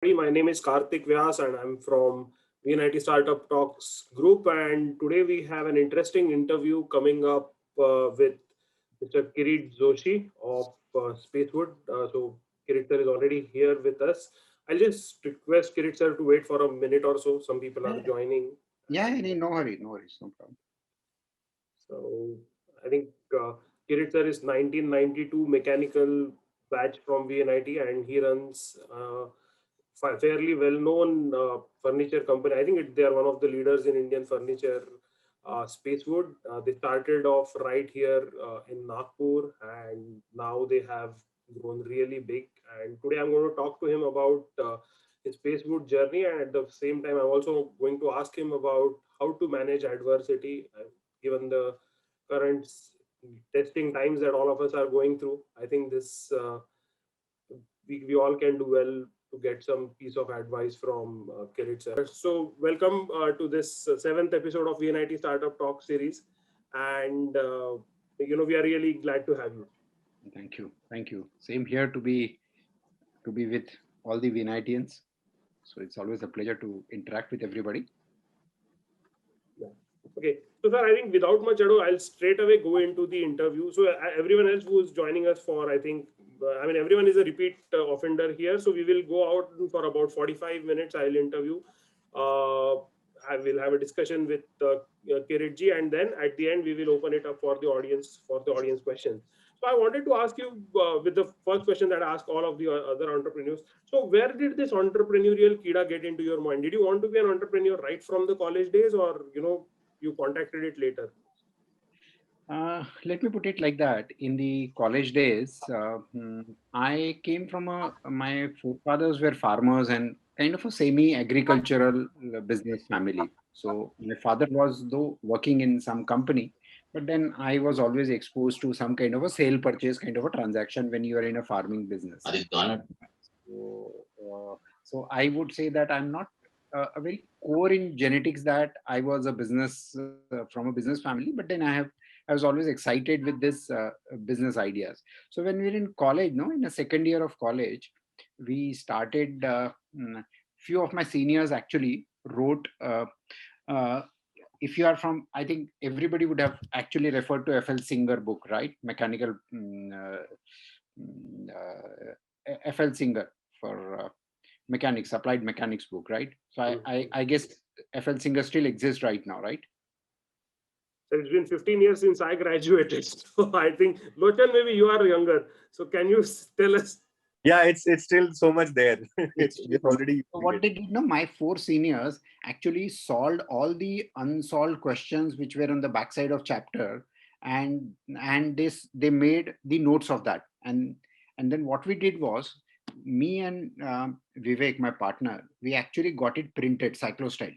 My name is Karthik Vyas and I'm from VNIT Startup Talks group. And today we have an interesting interview coming up with Mr. Kirit Joshi of Spacewood. Kirit sir is already here with us. I'll just request Kirit sir to wait for a minute or so. Some people are Yeah, joining. no hurry, no worries, no problem. So I think Kirit sir is 1992 mechanical batch from VNIT and he runs fairly well-known furniture company. I think they are one of the leaders in Indian furniture, Spacewood. They started off right here in Nagpur, and now they have grown really big. And today I'm going to talk to him about his Spacewood journey, and at the same time, I'm also going to ask him about how to manage adversity, given the current testing times that all of us are going through. I think this. We all can do well to get some piece of advice from Kirit sir. So, welcome to this seventh episode of VNIT Startup Talk series, and we are really glad to have you. Thank you, thank you. Same here to be with all the Vinitians. So it's always a pleasure to interact with everybody. Yeah. Okay, so sir, I think without much ado, I'll straight away go into the interview. So everyone else who is joining us for, I think, everyone is a repeat offender here. So we will go out for about 45 minutes. I'll interview. Uh, I will have a discussion with Kirit ji, and then at the end we will open it up for the audience questions. So I wanted to ask you with the first question that I ask all of the other entrepreneurs. So where did this entrepreneurial kida get into your mind? Did you want to be an entrepreneur right from the college days, or you contacted it later? Let me put it like that. In the college days, I came from my forefathers were farmers and kind of a semi-agricultural business family. So my father was though working in some company, but then I was always exposed to some kind of a sale purchase kind of a transaction when you are in a farming business. So, so I would say that I'm not a very core in genetics that I was a business from a business family, but then I was always excited with this business ideas. So when we were in college, no, in the second year of college, we started. Few of my seniors actually wrote. Uh, if you are from, I think everybody would have actually referred to FL Singer book, right? Mechanical mm, FL Singer for mechanics, applied mechanics book, right? So I guess FL Singer still exists right now, right? So it's been 15 years since I graduated. So I think, Lochan, maybe you are younger. So can you tell us? Yeah, it's still so much there. It's We're already so using what it. they did, no, my four seniors actually solved all the unsolved questions which were on the backside of chapter, and they made the notes of that, and then what we did was me and Vivek, my partner, we actually got it printed cyclostyle,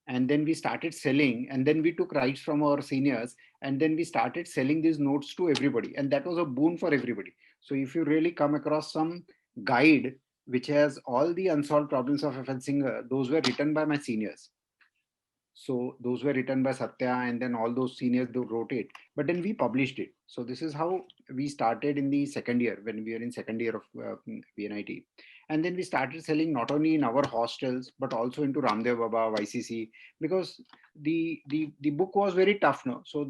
and then we started selling, and then we took rights from our seniors, and then we started selling these notes to everybody, and that was a boon for everybody. So if you really come across some guide which has all the unsolved problems of FL Singer, those were written by my seniors. So those were written by Satya, and then all those seniors they wrote it, but then we published it. So this is how we started in the second year, when we were in second year of VNIT. And then we started selling not only in our hostels but also into Ramdev Baba, YCC, because the book was very tough, no? So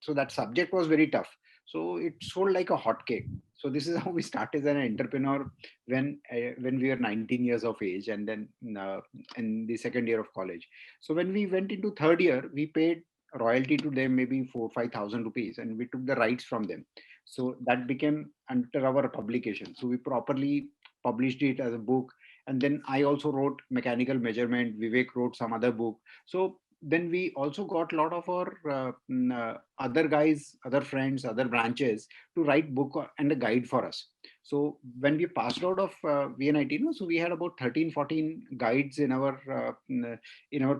that subject was very tough, so it sold like a hot cake. So this is how we started as an entrepreneur when we were 19 years of age, and then uh, in the second year of college. So when we went into third year, we paid royalty to them, maybe 4 5,000 rupees, and we took the rights from them. So that became under our publication. So we properly published it as a book. And then I also wrote mechanical measurement. Vivek wrote some other book. So then we also got a lot of our other guys, other friends, other branches to write book and a guide for us. So when we passed out of VNIT, so we had about 13, 14 guides in our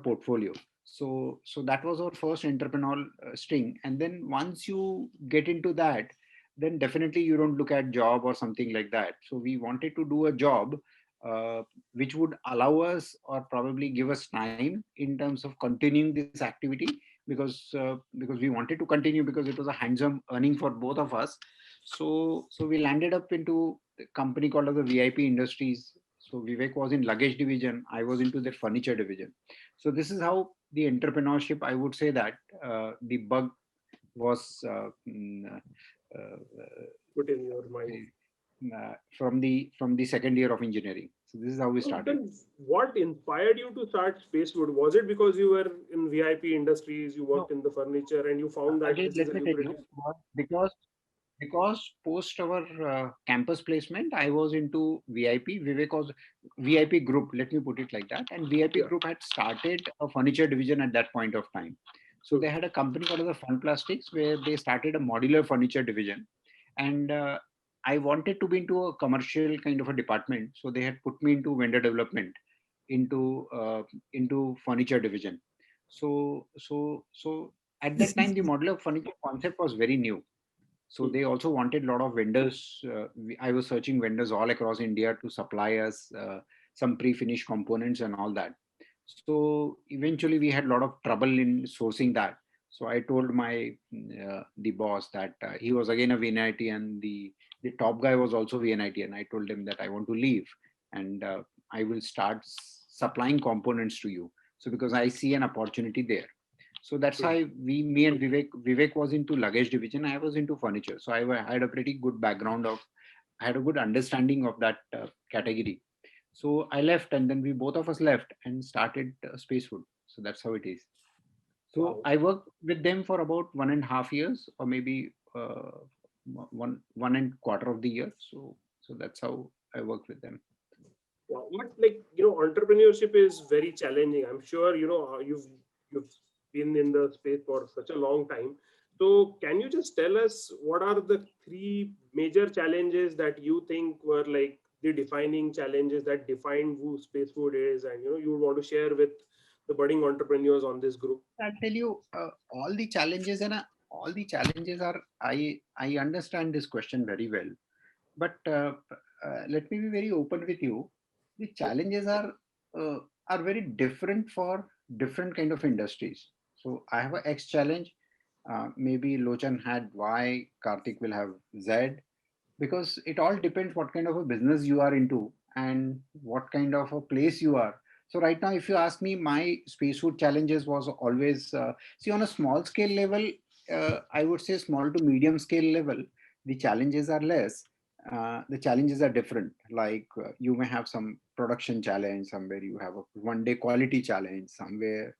portfolio. So that was our first entrepreneurial string. And then once you get into that, then definitely you don't look at job or something like that. So we wanted to do a job uh, which would allow us or probably give us time in terms of continuing this activity, because we wanted to continue, because it was a hands-on earning for both of us. So we landed up into a company called as the VIP Industries. So Vivek was in luggage division. I was into the furniture division. So this is how the entrepreneurship, I would say that the bug was Put in your mind. from the second year of engineering. So this is how we So started. then, what inspired you to start Spacewood? Was it because you were in VIP industries, you No, worked in the furniture, and you found that Ajay, this is let a me tell you, lucrative? because post our campus placement, I was into VIP. Vivek was VIP group. Let me put it like that. And VIP Yeah. group had started a furniture division at that point of time. So Hmm. they had a company called the Fun Plastics where they started a modular furniture division, and I wanted to be into a commercial kind of a department. So they had put me into vendor development, into furniture division. So at that time the modular furniture concept was very new. So Hmm. they also wanted a lot of vendors. I was searching vendors all across India to supply us some pre-finished components and all that. So eventually we had a lot of trouble in sourcing that. So I told my the boss that he was again a VNIT, and the top guy was also VNIT, and I told him that I want to leave, and I will start supplying components to you. So because I see an opportunity there. So that's Hmm. how me and Vivek was into luggage division. I was into furniture. So had a pretty good background I had a good understanding of that category. So I left, and then we both of us left and started Spacewood. So that's how it is. So Wow. I worked with them for about 1.5 years, or maybe one and quarter of the year. So that's how I worked with them. Wow. But like, entrepreneurship is very challenging. I'm sure, you've been in the space for such a long time. So can you just tell us what are the three major challenges that you think were like the defining challenges that define who Spacewood is, and you would want to share with the budding entrepreneurs on this group? I'll tell you all the challenges, and all the challenges are. I understand this question very well, but let me be very open with you. The challenges are very different for different kind of industries. So I have a X challenge. Maybe Lochan had Y. Karthik will have Z, because it all depends what kind of a business you are into and what kind of a place you are. So right now, if you ask me, my spacesuit challenges was always see, on a small scale level, I would say small to medium scale level, the challenges are less. The challenges are different. Like you may have some production challenge somewhere, you have a one day quality challenge somewhere,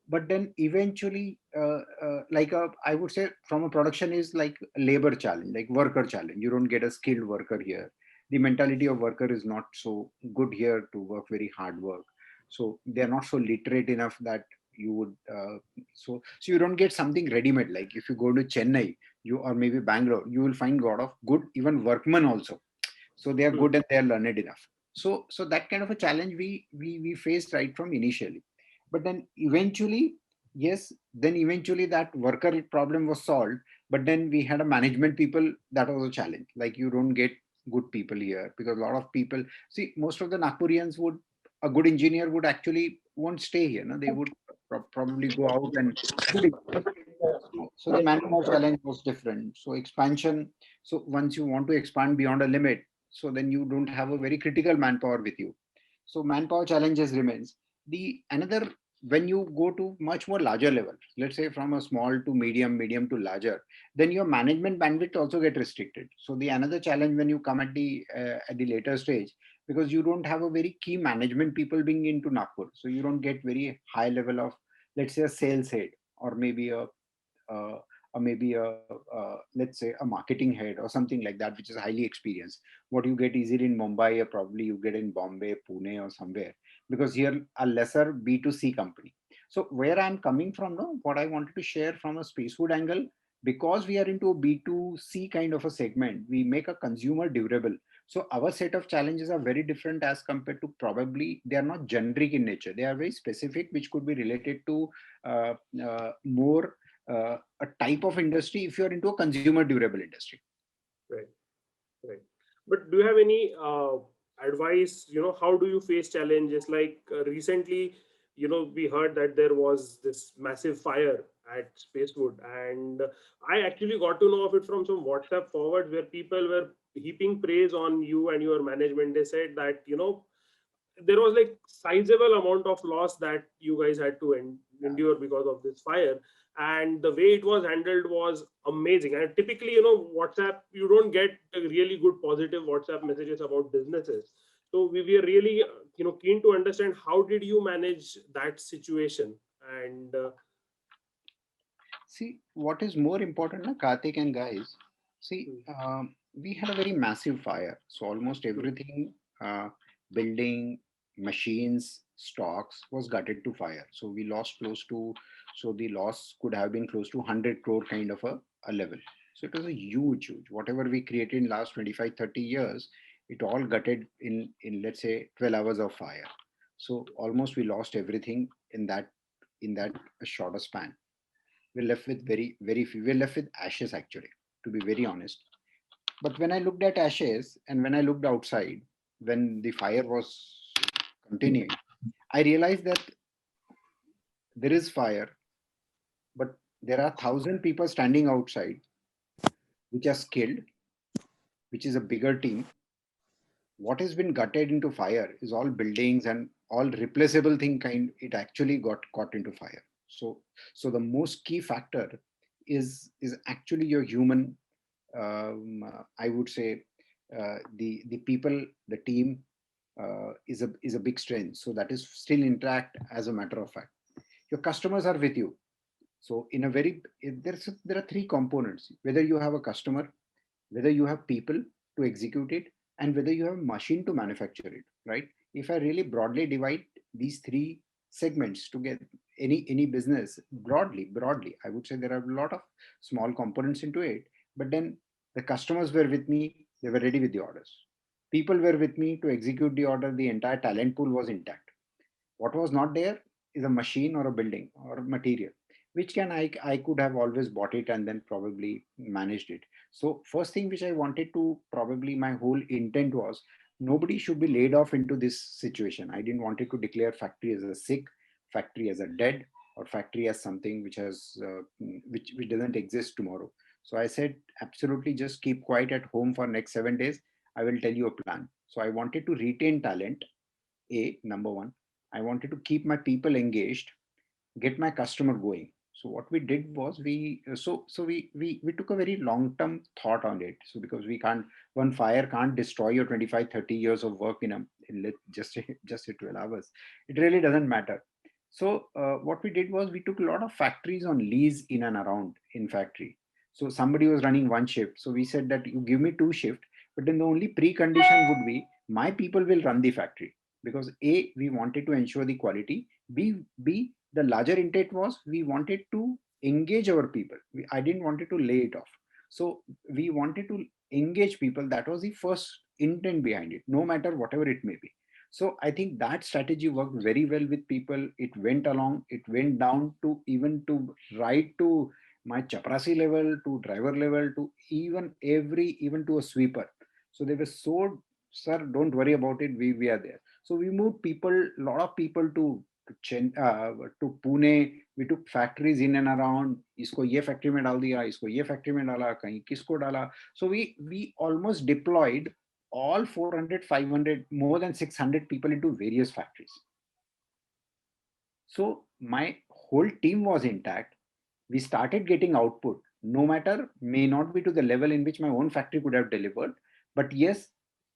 but then eventually I would say from a production is like labor challenge, like worker challenge. You don't get a skilled worker here. The mentality of worker is not so good here to work very hard work. So they're not so literate enough that you would so you don't get something ready made. Like if you go to Chennai, you or maybe Bangalore, you will find a lot of good even workmen also. So they are Hmm. good and they are learned enough. So that kind of a challenge we faced right from initially. But then eventually, yes, then eventually that worker problem was solved. But then we had a management people, that was a challenge. Like you don't get good people here, because a lot of people, see, most of the Nagpurians would, a good engineer would actually won't stay here. No? They would probably go out and good. So the manpower challenge was different. So expansion. So once you want to expand beyond a limit, so then you don't have a very critical manpower with you. So manpower challenges remains. The another, when you go to much more larger level, let's say from a small to medium, medium to larger, then your management bandwidth also get restricted. So the another challenge when you come at the later stage, because you don't have a very key management people being into Nagpur, so you don't get very high level of, let's say, a sales head, or maybe uh, let's say a marketing head or something like that, which is highly experienced. What you get easily in Mumbai, or probably you get in Bombay, Pune, or somewhere, because here a lesser B2C company. So where I'm coming from now, what I wanted to share from a Spacewood angle, because we are into a B2C kind of a segment, we make a consumer durable. So our set of challenges are very different as compared to, probably they are not generic in nature. They are very specific, which could be related to more a type of industry if you're into a consumer durable industry. Right. Right. But do you have any advice? How do you face challenges? Like recently, we heard that there was this massive fire at Spacewood, and I actually got to know of it from some WhatsApp forwards where people were heaping praise on you and your management. They said that, there was like sizable amount of loss that you guys had to endure because of this fire, and the way it was handled was amazing. And typically, WhatsApp, you don't get really good positive WhatsApp messages about businesses. So we were really keen to understand how did you manage that situation. And See, what is more important, na, Karthik and guys? See, we had a very massive fire. So almost everything, building, machines, stocks was gutted to fire. So we lost close to, so the loss could have been close to 100 crore kind of a level. So it was a huge. Whatever we created in last 25, 30 years, it all gutted in let's say 12 hours of fire. So almost we lost everything in that shorter span. We're left with very few. We're left with ashes, actually, to be very honest. But when I looked at ashes and when I looked outside, when the fire was continuing, I realized that there is fire, but there are 1,000 people standing outside which are skilled, which is a bigger team. What has been gutted into fire is all buildings and all replaceable thing kind. It actually got caught into fire. So the most key factor is actually your human, I would say, the people, the team, is a big strength. So that is still intact. As a matter of fact, your customers are with you. So in a very there are three components: whether you have a customer, whether you have people to execute it, and whether you have a machine to manufacture it. Right? If I really broadly divide these three segments to get any business broadly, I would say there are a lot of small components into it. But then the customers were with me; they were ready with the orders. People were with me to execute the order. The entire talent pool was intact. What was not there is a machine or a building or material, which I could have always bought it and then probably managed it. So first thing which I wanted to, probably my whole intent was, nobody should be laid off into this situation. I didn't want it to declare factory as a sick, factory as a dead, or factory as something which has which doesn't exist tomorrow. So I said, absolutely, just keep quiet at home for next 7 days. I will tell you a plan. So I wanted to retain talent. Number one, I wanted to keep my people engaged, get my customer going. So what we did was, we took a very long term thought on it. So because we can't, one fire can't destroy your 25, 30 years of work just 12 hours. It really doesn't matter. So what we did was, we took a lot of factories on lease in and around in factory. So somebody was running one shift. So we said that you give me two shift, but then the only precondition would be my people will run the factory, because A, we wanted to ensure the quality. B, the larger intent was, we wanted to engage our people. I didn't wanted to lay it off. So we wanted to engage people. That was the first intent behind it, no matter whatever it may be. So I think that strategy worked very well with people. It went along, it went down to even to right to my chaprasi level, to driver level, to even to a sweeper. So they were so, sir, don't worry about it. We are there. So we moved people, a lot of people to Pune. We took factories in and around. इसको ये factory में डाल दिया, इसको ये factory में डाला, कहीं किसको डाला. So we almost deployed all 400, 500, more than 600 people into various factories. So my whole team was intact. We started getting output, no matter, may not be to the level in which my own factory could have delivered, but yes,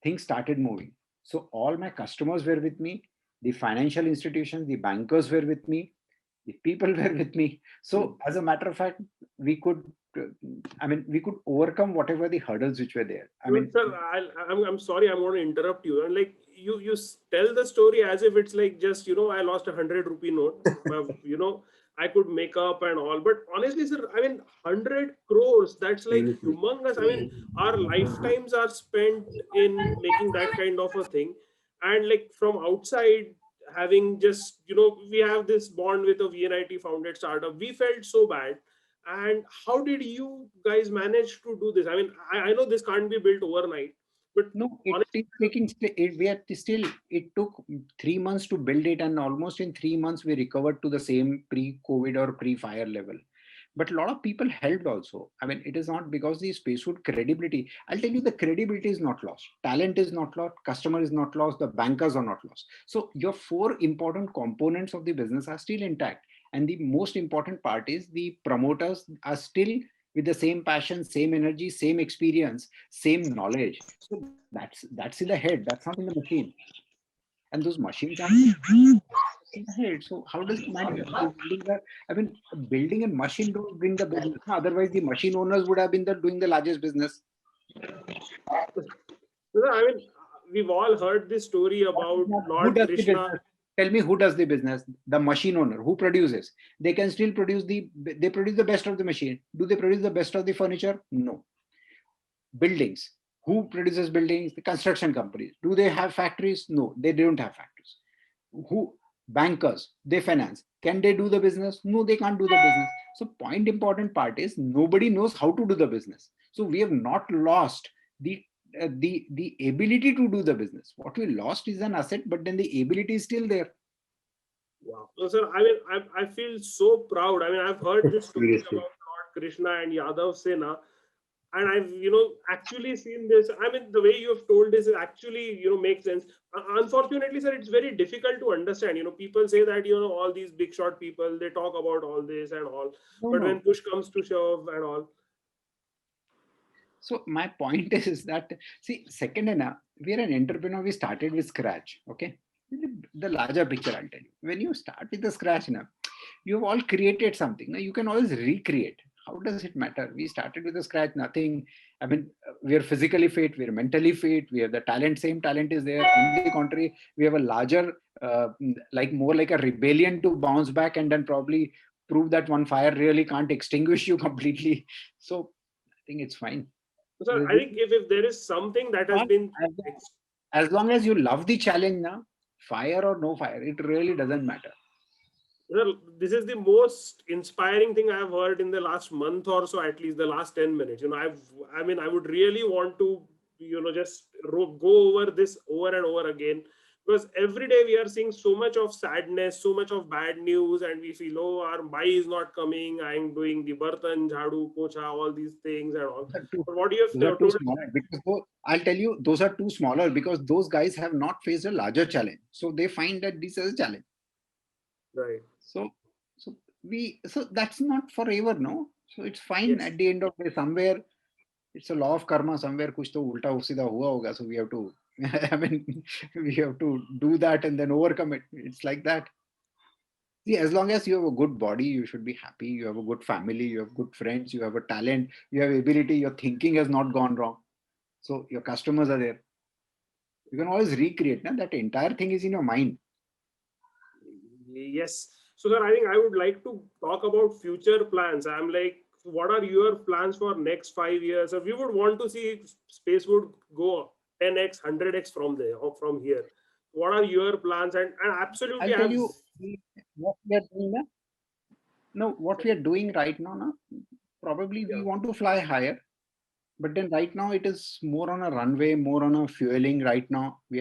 things started moving. So all my customers were with me, the financial institutions, the bankers were with me, the people were with me. So as a matter of fact, we could, we could overcome whatever the hurdles which were there. Sir, I'm sorry, I'm going to interrupt you. And like you tell the story as if it's like just, I lost a 100 rupee note. I could make up and all. But honestly, sir, 100 crores, that's like humongous. Our lifetimes are spent in making that kind of a thing. And like from outside, having just, we have this bond with a VNIT founded startup. We felt so bad. And how did you guys manage to do this? I know this can't be built overnight, but no, it is taking. It took 3 months to build it, and almost in 3 months we recovered to the same pre-COVID or pre-fire level. but a lot of people helped also. I mean, it is not because the Spacewood credibility. I'll tell you, the credibility is not lost. Talent is not lost. Customer is not lost. The bankers are not lost. So your four important components of the business are still intact. And the most important part is the promoters are still with the same passion, same energy, same experience, same knowledge. So that's in the head. That's not in the machine. And those machines are in the head. So how does it manifest? I mean, building a machine don't bring the business. No, otherwise, the machine owners would have been doing the largest business. I mean, we've all heard this story about Who Lord does the Krishna. business? Tell me who does the business? The machine owner. Who produces? They can still produce they produce the best of the machine. Do they produce the best of the furniture? No. Buildings. Who produces buildings? The construction companies. Do they have factories? No, they don't have factories. Who? Bankers, they finance. Can they do the business? No, they can't do the business. So point important part is nobody knows how to do the business. So we have not lost the ability to do the business. What we lost is an asset, but then the ability is still there. Wow. So, sir, I mean, I feel so proud. I mean, I've heard this story Seriously. about Lord Krishna and Yadav Sena, and I've, actually seen this. I mean, the way you have told this actually, makes sense. Unfortunately, sir, it's very difficult to understand. People say that, all these big shot people, they talk about all this and all, No, but no. when push comes to shove and all. So my point is that, see, second, we are an entrepreneur. We started with scratch. Okay. The larger picture, I'll tell you. When you start with the scratch, you have all created something. Now you can always recreate. How does it matter? We started with the scratch, nothing. I mean, we are physically fit, we are mentally fit, we have the talent, same talent is there. On the contrary, we have a larger, more like a rebellion to bounce back and then probably prove that one fire really can't extinguish you completely. So I think it's fine. So, sir, I think if there is something that has been as long as you love the challenge, now fire or no fire, it really doesn't matter. Well, this is the most inspiring thing I've heard in the last month or so, at least the last 10 minutes. I would really want to, just go over this over and over again, because every day we are seeing so much of sadness, so much of bad news, and we feel, oh, our Mai is not coming. I'm doing the Bartan, Jhadu, Pocha, all these things and all. But what you have told, because I'll tell you, those are too smaller because those guys have not faced a larger challenge. So they find that this is a challenge. Right. So that's not forever, no? So it's fine. Yes. At the end of the day, somewhere it's a law of karma, somewhere kuch to ulta usida hua hoga. So we have to, I mean, we have to do that and then overcome it. It's like that. See, as long as you have a good body, you should be happy. You have a good family, you have good friends, you have a talent, you have ability, your thinking has not gone wrong. So your customers are there. You can always recreate. Na? That entire thing is in your mind. Yes. So, sir, I think I would like to talk about future plans. I'm like, what are your plans for next 5 years? If we would want to see Spacewood go 10x, 100x from there or from here, what are your plans? And absolutely, I'll tell you what we are doing now. No, what we are doing right now, probably we want to fly higher. But then right now it is more on a runway, more on a fueling. Right now we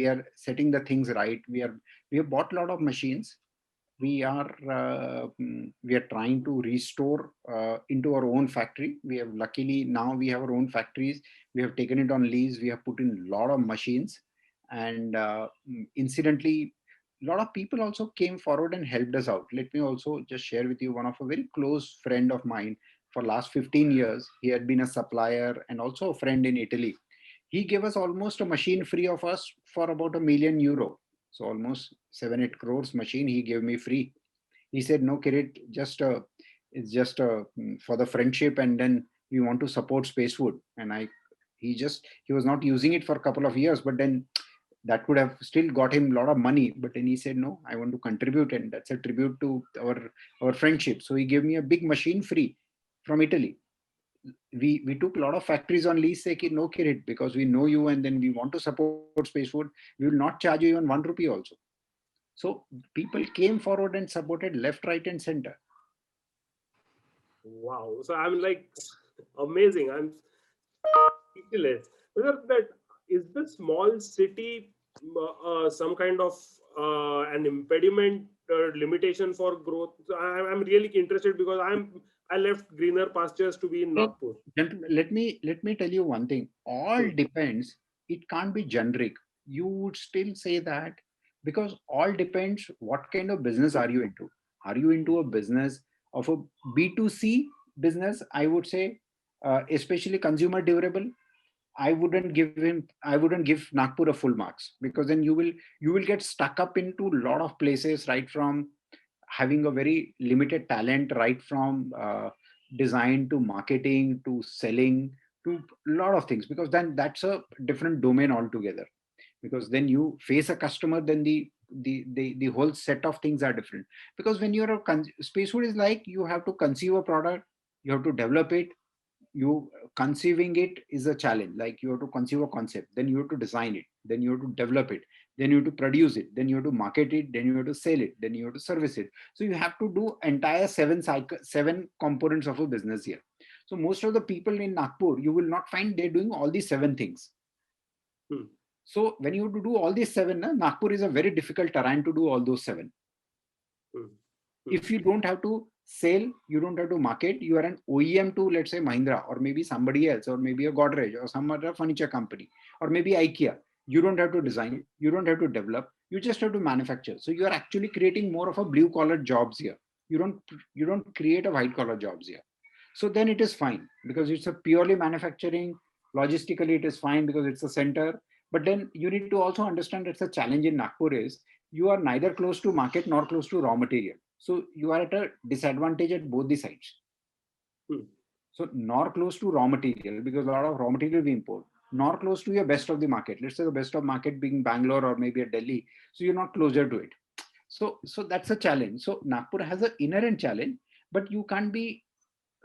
are setting the things right. We have bought a lot of machines. We are trying to restore into our own factory. We have luckily now we have our own factories. We have taken it on lease. We have put in a lot of machines, and incidentally, a lot of people also came forward and helped us out. Let me also just share with you one of a very close friend of mine. For last 15 years, he had been a supplier and also a friend in Italy. He gave us almost a machine free of us for about €1 million. So almost 7-8 crores machine he gave me free. He said, no, Kirit, it's just for the friendship, and then we want to support Spacewood. And he was not using it for a couple of years, but then that could have still got him a lot of money. But then he said, no, I want to contribute, and that's a tribute to our friendship. So he gave me a big machine free from Italy. We took a lot of factories on lease, say, no, Kirit, because we know you and then we want to support Spacewood. We will not charge you even ₹1 also. So people came forward and supported left, right, and center. Wow. So I'm like, amazing. I'm speechless. That is the small city some kind of an impediment or limitation for growth? I'm really interested because I left greener pastures to be in So, Nagpur. gentlemen, let me tell you one thing. All Hmm. depends. It can't be generic. You would still say that because all depends. What kind of business are you into? Are you into a business of a B2C business? I would say, especially consumer durable. I wouldn't give Nagpur a full marks because then you will get stuck up into a lot of places, right from having a very limited talent, right from design to marketing to selling to a lot of things, because then that's a different domain altogether. Because then you face a customer, then the whole set of things are different. Because when you're space food is like you have to conceive a product, you have to develop it, you conceiving it is a challenge. Like you have to conceive a concept, then you have to design it, then you have to develop it, then you have to produce it, then you have to market it, then you have to sell it, then you have to service it. So you have to do entire seven components of a business here. So most of the people in Nagpur, you will not find they're doing all these seven things. Hmm. So when you have to do all these seven, Nagpur is a very difficult terrain to do all those seven. Hmm. If you don't have to sell, you don't have to market, you are an OEM to, let's say, Mahindra or maybe somebody else, or maybe a Godrej or some other furniture company, or maybe IKEA. You don't have to design, you don't have to develop, you just have to manufacture. So you are actually creating more of a blue collar jobs here. You don't create a white collar jobs here. So then it is fine because it's a purely manufacturing. Logistically, it is fine because it's a center. But then you need to also understand it's a challenge in Nagpur is you are neither close to market nor close to raw material. So you are at a disadvantage at both the sides. Hmm. So nor close to raw material because a lot of raw material we import, nor close to your best of the market. Let's say the best of market being Bangalore or maybe a Delhi. So you're not closer to it. So that's a challenge. So Nagpur has an inherent challenge, but you can't be.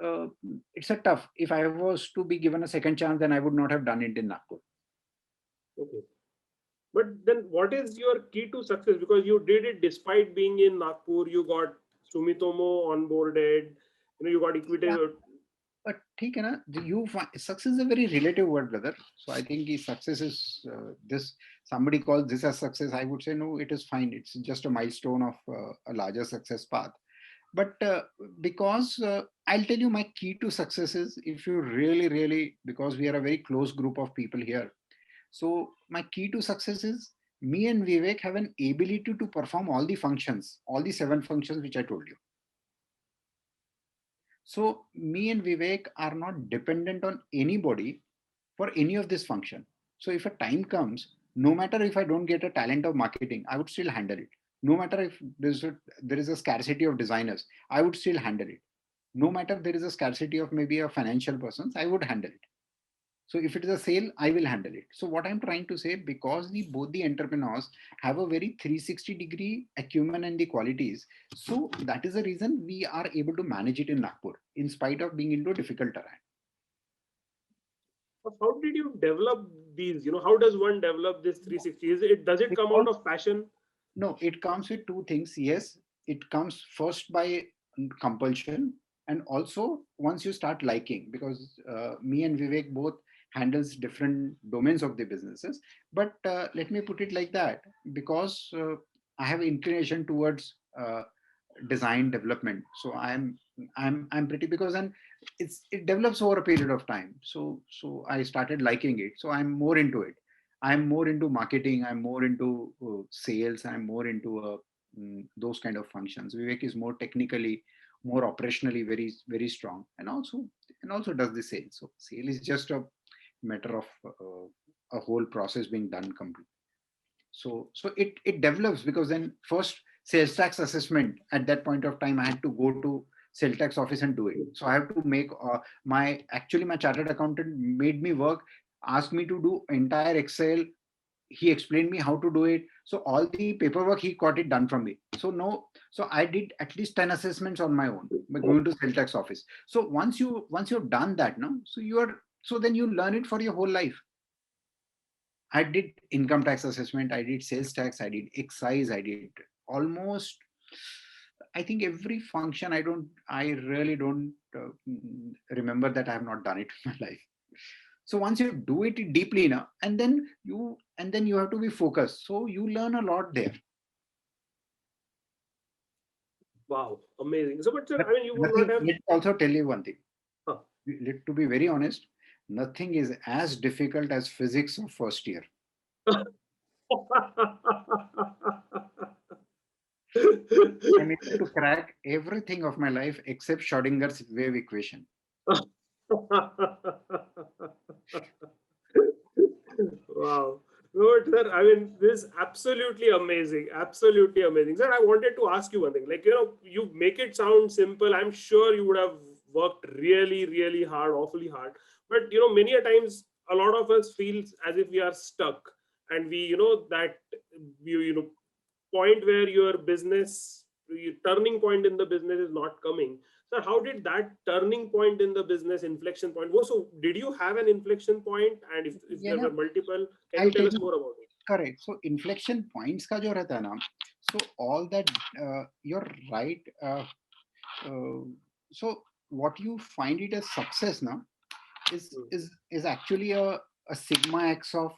Uh, it's a tough. If I was to be given a second chance, then I would not have done it in Nagpur. Okay. But then what is your key to success? Because you did it despite being in Nagpur, you got Sumitomo onboarded, you got equity. Yeah. But ठीक है ना, you find, success is a very relative word, brother. So I think success is this. Somebody calls this as success. I would say no, it is fine. It's just a milestone of a larger success path. But because I'll tell you my key to success is if you really, really, because we are a very close group of people here. So my key to success is me and Vivek have an ability to perform all the functions, all the seven functions which I told you. So me and Vivek are not dependent on anybody for any of this function. So if a time comes, no matter if I don't get a talent of marketing, I would still handle it. No matter if there is a scarcity of designers, I would still handle it. No matter if there is a scarcity of maybe a financial persons, I would handle it. So if it is a sale, I will handle it. So what I'm trying to say, because both the entrepreneurs have a very 360-degree acumen and the qualities, so that is the reason we are able to manage it in Nagpur, in spite of being into a difficult terrain. How did you develop these? How does one develop this 360? Does it come out Because of passion? no, it comes with two things. Yes, it comes first by compulsion, and also once you start liking, because me and Vivek both handles different domains of the businesses. But let me put it like that, because I have inclination towards design development. So I'm pretty, because then it develops over a period of time. So I started liking it. So I'm more into it. I'm more into marketing. I'm more into sales. I'm more into those kind of functions. Vivek is more technically, more operationally very very strong, and also does the sales. So sale is just a matter of a whole process being done complete. So it develops, because then first sales tax assessment, at that point of time I had to go to sales tax office and do it. So I have to make my chartered accountant made me work, asked me to do entire Excel. He explained me how to do it. So all the paperwork he got it done from me. So I did at least 10 assessments on my own by going to sales tax office. So once you've done that, no, so then you learn it for your whole life. I did income tax assessment, I did sales tax, I did excise, I did almost, I think every function. I really don't remember that I have not done it in my life. So once you do it deeply enough, and then you have to be focused. So you learn a lot there. Wow, amazing. So, but sir, But I mean, you would nothing, not have. let me also tell you one thing. Huh. To be very honest, nothing is as difficult as physics of first year. I'm able to crack everything of my life except Schrodinger's wave equation. Wow. No, sir, I mean, this is absolutely amazing. Absolutely amazing. Sir, I wanted to ask you one thing. Like, you make it sound simple. I'm sure you would have worked really, really hard, awfully hard. But, many a times, a lot of us feels as if we are stuck. And we, that, point where your business, your turning point in the business is not coming. So how did that turning point in the business, inflection point, so did you have an inflection point, and if Yeah, there no, were multiple, can I'll you tell tell us you. more about it? Correct. So inflection points का जो रहता है ना, so all that you're right. Uh, so what you find it as success now is Hmm. is actually a sigma x of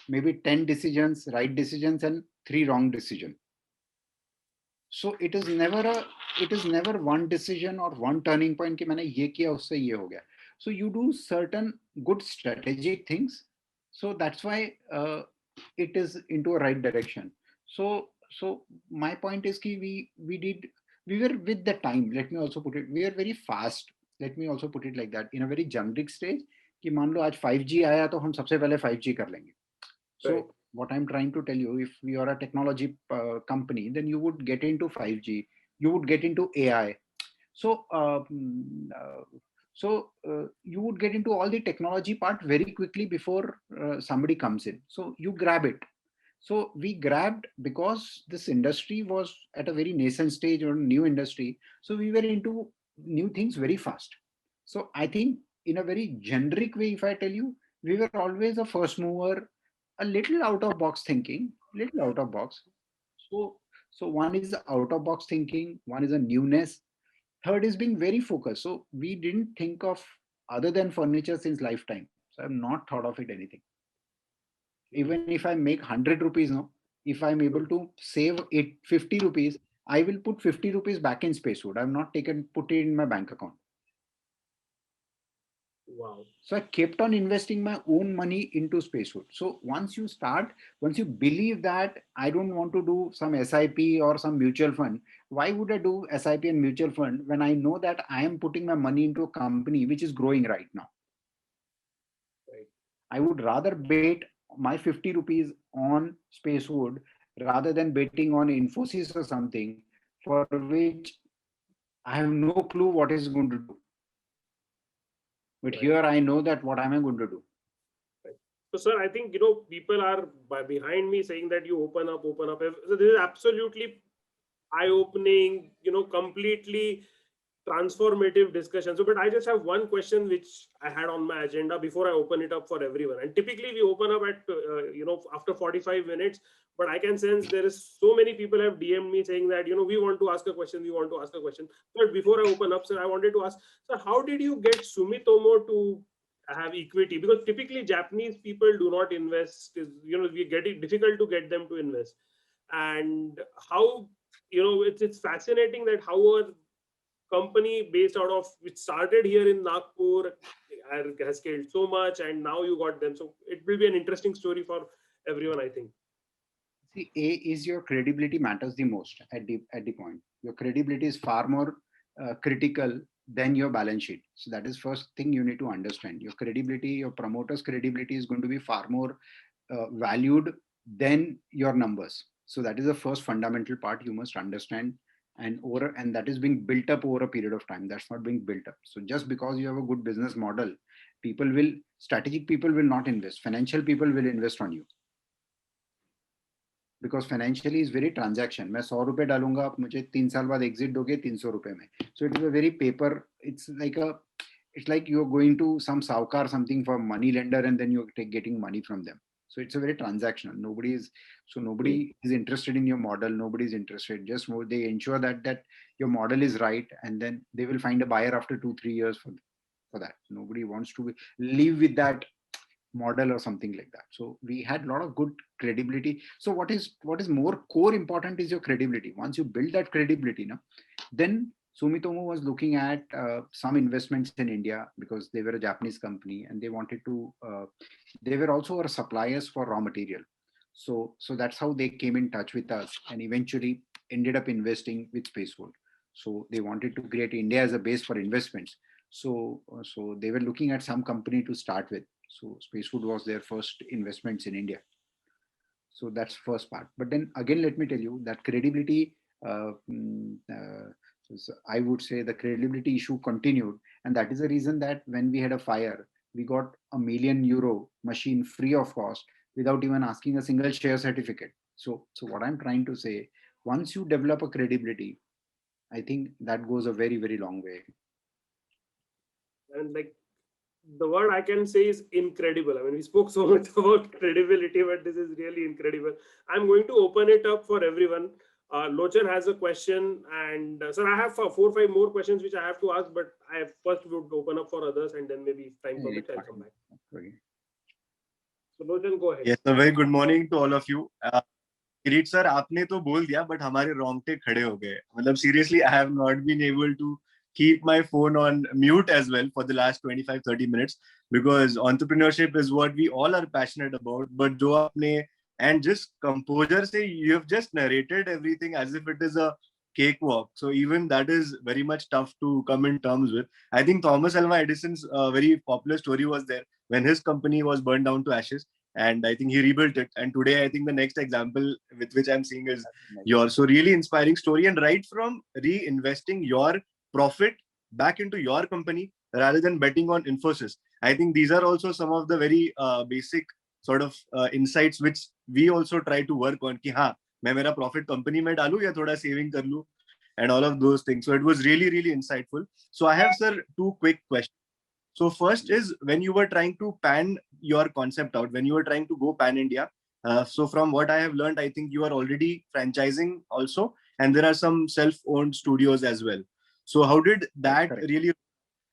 maybe 10 decisions, right decisions, and 3 wrong decisions. So it is never one decision or one turning point कि मैंने ये किया उससे ये हो गया. So you do certain good strategic things. So that's why it is into a right direction. So my point is कि we were with the time. Let me also put it. We are very fast. Let me also put it like that in a very generic stage. कि मान लो आज 5G आया तो हम सबसे पहले 5G कर लेंगे. Right. So what I'm trying to tell you, if you are a technology company, then you would get into 5G, you would get into AI. So, you would get into all the technology part very quickly before somebody comes in. So you grab it. So we grabbed because this industry was at a very nascent stage or new industry. So we were into new things very fast. So I think in a very generic way, if I tell you, we were always a first mover, a little out of box thinking, little out of box. So one is out of box thinking, one is a newness, third is being very focused. So we didn't think of other than furniture since lifetime. So I've not thought of it anything. Hmm. Even if I make 100 rupees now, if I'm able Hmm. to save it 50 rupees, I will put 50 rupees back in Spacewood. I've not put it in my bank account. Wow. So I kept on investing my own money into Spacewood. So once you believe that I don't want to do some SIP or some mutual fund, why would I do SIP and mutual fund when I know that I am putting my money into a company which is growing right now? Right. I would rather bet my 50 rupees on Spacewood rather than betting on Infosys or something for which I have no clue what is going to do. But Right. here I know that what am I going to do? Right. So, sir, I think people are behind me saying that you open up, open up. So this is absolutely eye-opening, completely transformative discussion. So, but I just have one question which I had on my agenda before I open it up for everyone. And typically we open up at after 45 minutes, but I can sense there is so many people have DM'd me saying that we want to ask a question, we want to ask a question. But before I open up, sir, I wanted to ask, sir, how did you get Sumitomo to have equity? Because typically Japanese people do not invest. We get it difficult to get them to invest. And how it's fascinating that how a company based out of which started here in Nagpur has scaled so much, and now you got them. So it will be an interesting story for everyone, I think. See, A is your credibility matters the most at the point. Your credibility is far more critical than your balance sheet. So that is first thing you need to understand. Your credibility, your promoter's credibility is going to be far more valued than your numbers. So that is the first fundamental part you must understand, and that is being built up over a period of time. That's not being built up. So just because you have a good business model, strategic people will not invest. Financial people will invest on you. Because financially is very transaction. मैं 100 रुपए डालूंगा, आप मुझे 3 साल बाद exit दोगे 300 रुपए में. So it is a very paper. It's like you're going to some saukar something for money lender and then you're getting money from them. So it's a very transactional. Nobody is interested in your model. Nobody is interested. Just more, they ensure that your model is right, and then they will find a buyer after 2-3 years for that. Nobody wants to live with that model or something like that. So we had a lot of good credibility. So what is more core important is your credibility. Once you build that credibility, Then Sumitomo was looking at some investments in India because they were a Japanese company and they wanted to. They were also our suppliers for raw material. So that's how they came in touch with us and eventually ended up investing with Spacewood. So they wanted to create India as a base for investments. So they were looking at some company to start with. So Spacewood was their first investments in India. So that's first part. But then again, let me tell you that credibility. Uh, mm, uh, so I would say the credibility issue continued, and that is the reason that when we had a fire, we got €1 million machine free of cost without even asking a single share certificate. So what I'm trying to say, once you develop a credibility, I think that goes a very, very long way. And like the word I can say is incredible. I mean, we spoke so much about credibility, but this is really incredible. I'm going to open it up for everyone. Lochan has a question, and sir, I have 4 or 5 more questions which I have to ask, but I first would open up for others, and then maybe if time Yeah, permits, it's I'll come fine. back. Okay. So Lochan, go ahead. Yes, a very good morning to all of you. Kirit sir आपने तो बोल दिया but हमारे रोंगटे खड़े हो गए मतलब seriously I have not been able to keep my phone on mute as well for the last 25-30 minutes because entrepreneurship is what we all are passionate about but जो आपने and just composure say you have just narrated everything as if it is a cakewalk so even that is very much tough to come in terms with. I think Thomas Alva Edison's very popular story was there when his company was burned down to ashes and I think he rebuilt it. And today, I think the next example with which I'm seeing is yours. So really inspiring story, and right from reinvesting your profit back into your company rather than betting on Infosys. I think these are also some of the very basic sort of insights which we also try to work on. कि हाँ, मैं मेरा profit company में डालूं या थोड़ा saving कर लूं, and all of those things. So it was really, really insightful. So I have, sir, 2 quick questions. So first is when you were trying to pan your concept out, when you were trying to go pan India. So from what I have learned, I think you are already franchising also, and there are some self-owned studios as well. So how did that Correct. really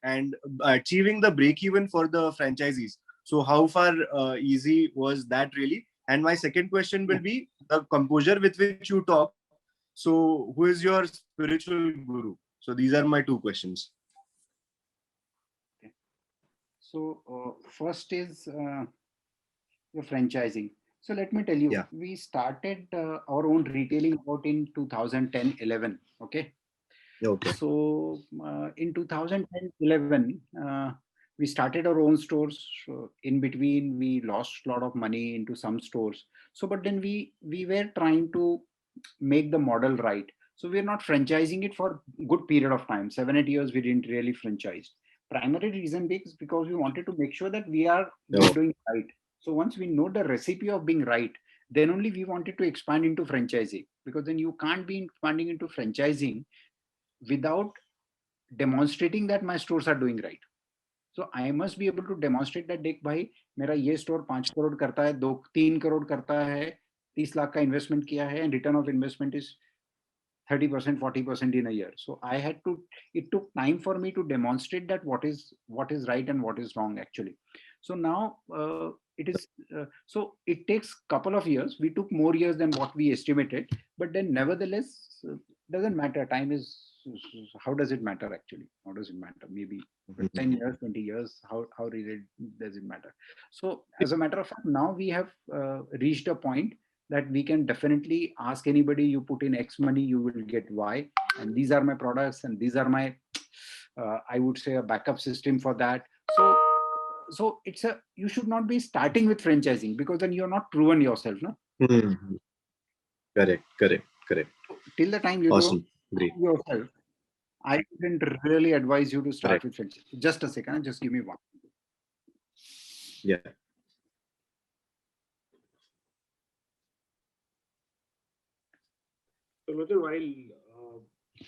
and achieving the break even for the franchisees? So how far easy was that really? And my second question will be the composure with which you talk. So who is your spiritual guru? So these are my 2 questions. So first is your franchising. So let me tell you, Yeah. we started our own retailing about in 2010-11. Okay. Okay. So in 2010-11, we started our own stores. So in between, we lost a lot of money into some stores. So, but then we were trying to make the model right. So we're not franchising it for a good period of time. 7-8 years, we didn't really franchise. Primary reason is because we wanted to make sure that we are doing right. So once we know the recipe of being right, then only we wanted to expand into franchising, because then you can't be expanding into franchising without demonstrating that my stores are doing right. So I must be able to demonstrate that देख भाई मेरा ये store 5 crore करता है, 2-3 करोड़ करता है, 30 लाख का investment किया है, and return of investment is 30%, 40% in a year. So I had to, it took time for me to demonstrate that what is right and what is wrong actually. So now it is, so it takes couple of years. We took more years than what we estimated, but then nevertheless, doesn't matter. Time is, how does it matter actually? How does it matter? Maybe 10 years, 20 years, how really does it matter? So as a matter of fact, now we have reached a point that we can definitely ask anybody, you put in X money, you will get Y. And these are my products and these are my, I would say, a backup system for that. So it's a, you should not be starting with franchising, because then you're not proven yourself. No? Mm-hmm. Correct. Till the time you Awesome. don't Great. prove yourself, I wouldn't really advise you to start Correct. with franchising. Just a second, just give me one. Yeah. So Lochan, while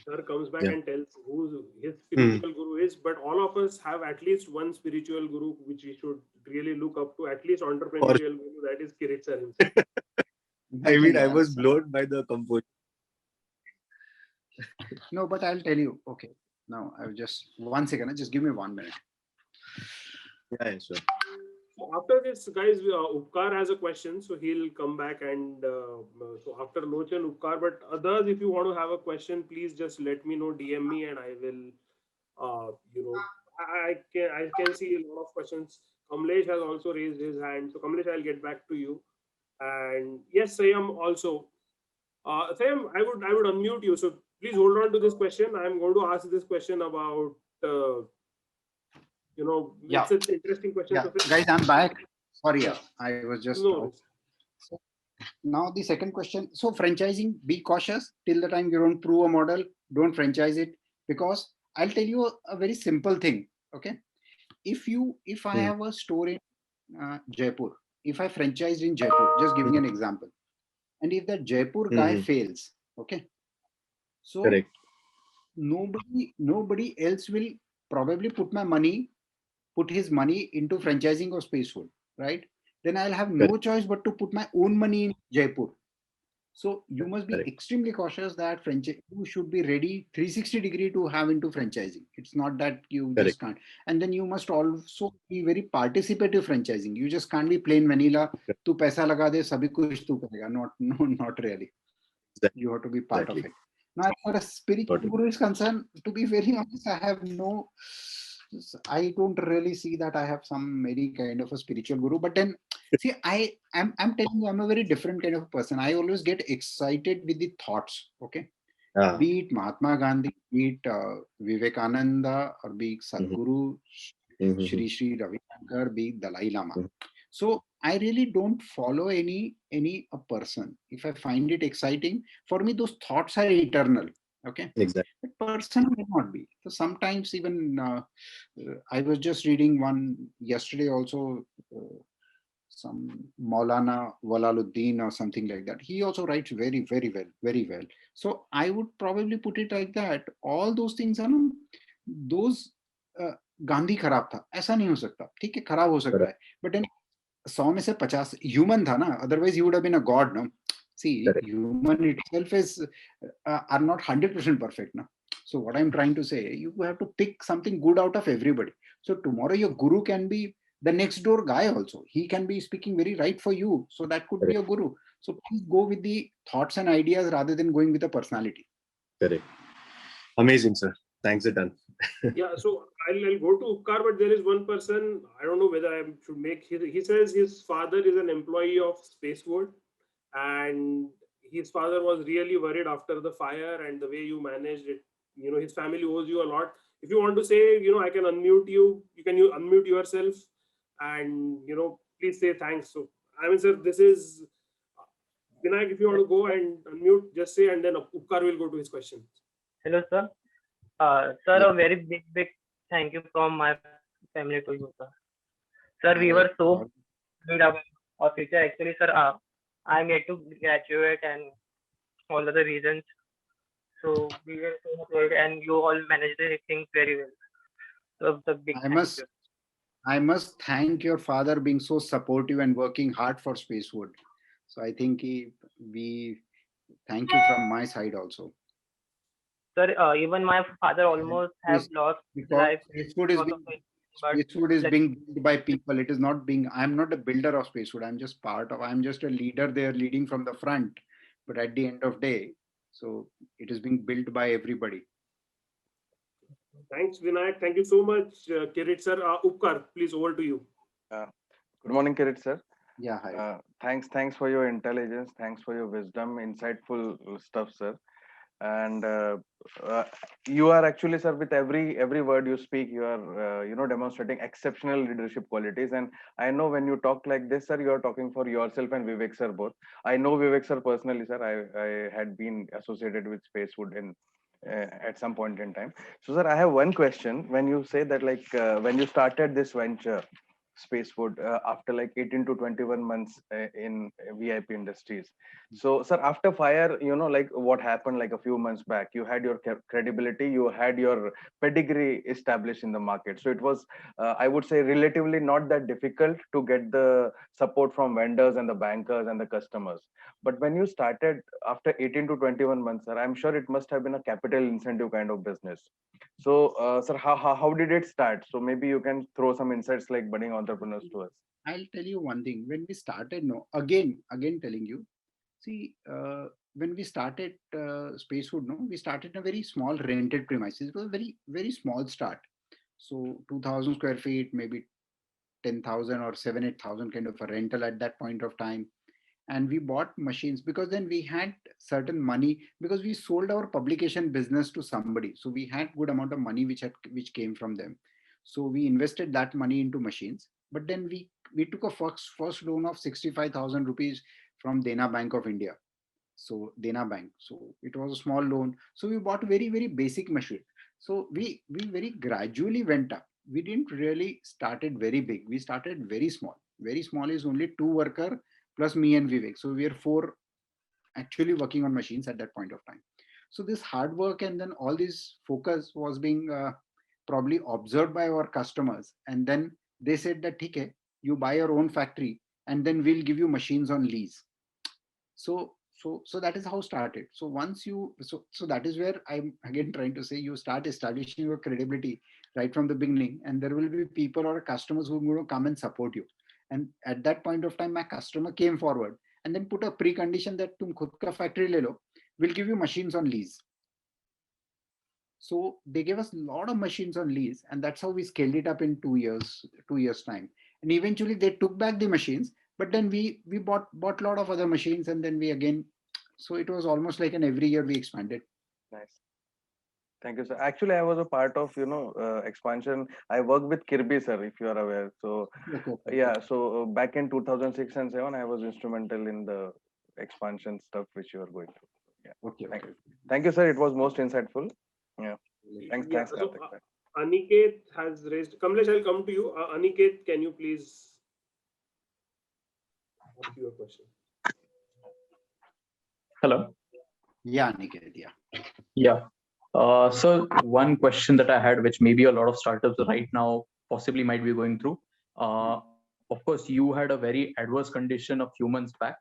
sir comes back Yeah. and tells who his spiritual guru is, but all of us have at least one spiritual guru which we should really look up to, at least entrepreneurial guru, that is Kirit sir himself. I mean, I was blown by the composure. No, but I'll tell you. Okay. Now, I'll just, 1 second, just give me 1 minute. Yeah, sure. After this, guys, Upkar has a question, so he'll come back and so after Lochan, Upkar. But others, if you want to have a question, please just let me know, DM me, and I will. I can see a lot of questions. Kamlesh has also raised his hand, so Kamlesh, I'll get back to you. And yes, Sayam also. Sayam, I would unmute you. So please hold on to this question. I'm going to ask this question about. Uh, Yeah, it's an interesting question. yeah, So guys, I'm back. Sorry, yeah, I was just no out. worries. So now the second question. So franchising, be cautious till the time you don't prove a model. Don't franchise it, because I'll tell you a very simple thing. Okay, if I have a store in Jaipur, if I franchised in Jaipur, just giving an example, and if that Jaipur guy fails, okay, so Correct. nobody else will probably put his money into franchising of Space Food, right? Then I'll have no Correct. choice but to put my own money in Jaipur. So you must be Correct. extremely cautious that you should be ready 360-degree to have into franchising. It's not that you Correct. just can't. And then you must also be very participative franchising. You just can't be plain vanilla. Tu paisa laga de, sabhi kuch tu karega. Not, no, not really. Exactly. You have to be part of Exactly. it. Now, as far as spiritual Got it. guru is concerned, to be very honest, I don't really see that I have some very kind of a spiritual guru. But then, see, I'm telling you, I'm a very different kind of person. I always get excited with the thoughts. Okay, Ah. be it Mahatma Gandhi, be it Vivekananda, or be it Mhm. Sadhguru, Mhm. Shri Shri Ravi Shankar, be it Dalai Lama. Mhm. So I really don't follow any a person. If I find it exciting, for me those thoughts are eternal. Okay, Exactly. but person may not be. So sometimes even I was just reading one yesterday also. Some Maulana Walaluddin or something like that. He also writes very, very well, very well. So I would probably put it like that. All those things are no, those Gandhi खराब था ऐसा नहीं हो सकता ठीक है खराब हो सकता Correct. है बट 100 में से 50 ह्यूमन था ना otherwise he would have been a god no see Correct. human itself is are not 100% perfect now. So what I'm trying to say, you have to pick something good out of everybody. So tomorrow your guru can be the next door guy also. He can be speaking very right for you, so that could be Correct. a guru. So please go with the thoughts and ideas rather than going with a personality. Correct. Amazing, sir. Thanks a ton. Yeah, so I'll go to Upkar, but there is one person, I don't know whether I should make, he says his father is an employee of Spacewood, and his father was really worried after the fire and the way you managed it. His family owes you a lot. If you want to say, I can unmute you, you unmute yourself and, please say thanks. So, I mean, sir, this is, Vinayak, if you want to go and unmute, just say, and then Upkar will go to his question. Hello, sir. Sir, Yeah. a very big thank you from my family to you, sir. Sir, we were so worried about our future. Actually, sir, I'm yet to graduate and all other reasons. So we were so much worried, and you all managed the things very well. So the big I thank must you. I must thank your father being so supportive and working hard for Spacewood. So I think we thank you from my side also. Sir, even my father almost have Yes, lost his because life because of the but Spacewood is let being built by people. It is not being. I'm not a builder of Spacewood. I'm just part of. I'm just a leader there, leading from the front. But at the end of day, so it is being built by everybody. Thanks, Vinayak. Thank you so much, Kirit sir. Upkar, please, over to you. Good morning, Kirit sir. Yeah, hi. Thanks for your intelligence. Thanks for your wisdom, insightful stuff, sir. And uh, you are actually, sir, with every word you speak, you are demonstrating exceptional leadership qualities. And I know when you talk like this, sir, you are talking for yourself and Vivek sir both. I know Vivek sir personally, sir. I had been associated with Spacewood in at some point in time. So, sir, I have one question. When you say that, like, when you started this venture, Spacewood, after like 18 to 21 months in VIP Industries. So, sir, after fire, like what happened like a few months back, you had your credibility, you had your pedigree established in the market. So it was, I would say, relatively not that difficult to get the support from vendors and the bankers and the customers. But when you started after 18 to 21 months, sir, I'm sure it must have been a capital incentive kind of business. So, sir, how did it start? So maybe you can throw some insights like budding entrepreneur entrepreneurs to us? I'll tell you one thing. When we started, no, again telling you, see, when we started Spacefood, no, we started in a very small rented premises. It was very small start. So 2,000 square feet, maybe 10,000 or 8,000 kind of a rental at that point of time. And we bought machines because then we had certain money because we sold our publication business to somebody. So we had good amount of money which came from them. So we invested that money into machines. But then we took a first loan of 65,000 rupees from Dena Bank of India. So Dena Bank. So it was a small loan. So we bought very basic machine. So we very gradually went up. We didn't really started very big. We started very small. Very small is only 2 worker plus me and Vivek. So we are 4 actually working on machines at that point of time. So this hard work and then all this focus was being probably observed by our customers. And then they said that, okay, you buy your own factory and then we'll give you machines on lease. So that is how started. So once you, so that is where I'm again trying to say, you start establishing your credibility right from the beginning, and there will be people or customers who are going to come and support you. And at that point of time, my customer came forward and then put a precondition that tum khud ka factory le lo, we'll give you machines on lease. So they gave us a lot of machines on lease, and that's how we scaled it up in 2 years time. And eventually they took back the machines, but then we bought a lot of other machines, and then we again, so it was almost like an every year we expanded. Nice. Thank you, sir. Actually, I was a part of, expansion. I worked with Kirby, sir, if you are aware. So, yeah, so back in 2006 and 7, I was instrumental in the expansion stuff which you are going through. Yeah. Okay. Thank you, sir. It was most insightful. Yeah. Thanks. Yeah, Thanks, so, Karthik. Aniket has raised. Kamlesh, I'll come to you. Aniket, can you please ask your question? Hello. Yeah, Aniket. Yeah. Yeah. So one question that I had, which maybe a lot of startups right now possibly might be going through. Of course, you had a very adverse condition a few months back,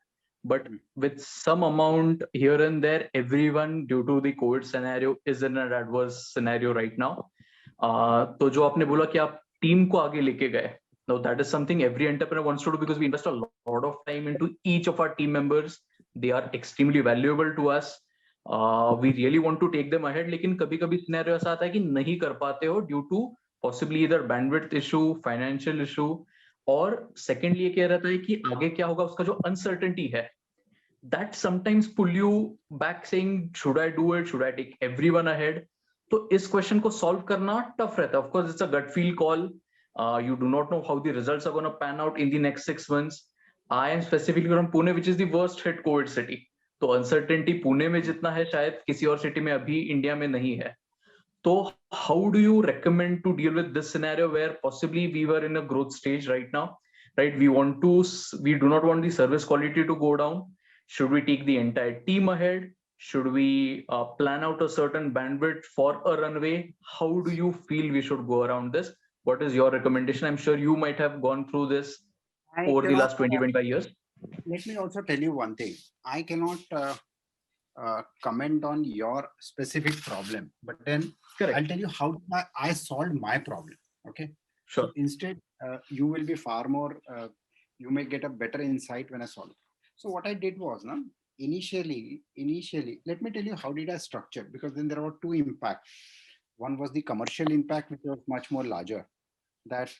but with some amount here and there, everyone due to the COVID scenario is in an adverse scenario right now. तो जो आपने बोला कि आप team को आगे लेके गए, now that is something every entrepreneur wants to do because we invest a lot of time into each of our team members. They are extremely valuable to us. We really want to take them ahead, लेकिन कभी-कभी scenario ऐसा आता है कि नहीं कर पाते हो due to possibly either bandwidth issue, financial issue, और secondly ये कह रहता है कि आगे क्या होगा उसका जो uncertainty है, that sometimes pull you back saying should I do it, should I take everyone ahead? तो इस question को solve करना tough रहता है. Of course it's a gut feel call. You do not know how the results are going to pan out in the next 6 months. I am specifically from Pune, which is the worst hit COVID city. तो uncertainty Pune में जितना है शायद किसी और city में अभी India में नहीं है. तो how do you recommend to deal with this scenario where possibly we were in a growth stage right now, right? We do not want the service quality to go down. Should we take the entire team ahead? Should we plan out a certain bandwidth for a runway? How do you feel we should go around this? What is your recommendation? I'm sure you might have gone through this over the last 20-25 years. Let me also tell you one thing. I cannot comment on your specific problem, but then Correct. I'll tell you how I solved my problem. Okay. Sure. So instead, you will be far more. You may get a better insight when I solve it. So what I did was, initially, let me tell you how did I structure, because then there were 2 impacts. One was the commercial impact, which was much more larger. That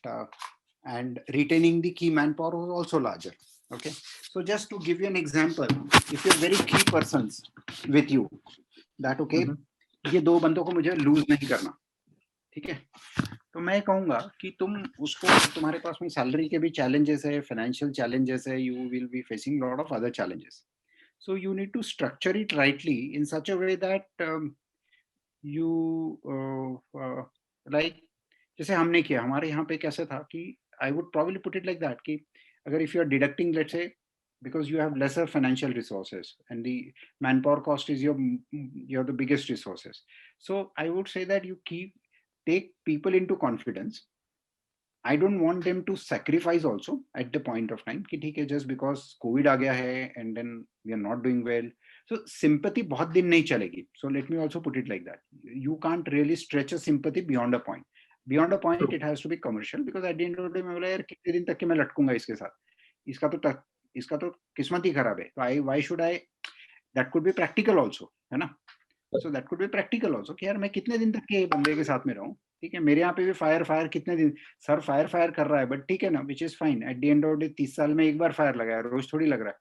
and retaining the key manpower was also larger. Okay, so just to give you an example, if you're very key persons with you, that okay, ये 2 बंदों को मुझे loose नहीं करना, ठीक है? तो मैं कहूँगा कि तुम उसको, तुम्हारे पास में सैलरी के भी चैलेंजेस है, फाइनेंशियल चैलेंजेस है, you will be facing lot of other challenges. So you need to structure it rightly in such a way that you like, जैसे हमने किया, हमारे यहाँ पे कैसे था कि I would probably put it like that कि अगर if you are deducting, let's say, because you have lesser financial resources and the manpower cost is your the biggest resources. So I would say that you take people into confidence. I don't want them to sacrifice also at the point of time कि ठीक है, just because COVID आ गया है and then we are not doing well. So sympathy बहुत दिन नहीं चलेगी. So let me also put it like that. You can't really stretch a sympathy beyond a point. Beyond a point, True. it has to be commercial, because at the end of the day मैं बोला यार कितने दिन तक के मैं लटकूंगा इसके साथ, इसका तो किस्मत ही खराब है, तो why should I, that could be practical also, है ना? So that could be practical also कि यार मैं कितने दिन तक के बंदे के साथ में रहूं, ठीक है? मेरे यहाँ पे भी फायर कितने दिन सर फायर कर रहा है, बट ठीक है ना, which is fine. At the end of the day 30 साल में एक बार फायर लगा है, रोज थोड़ी लग रहा है,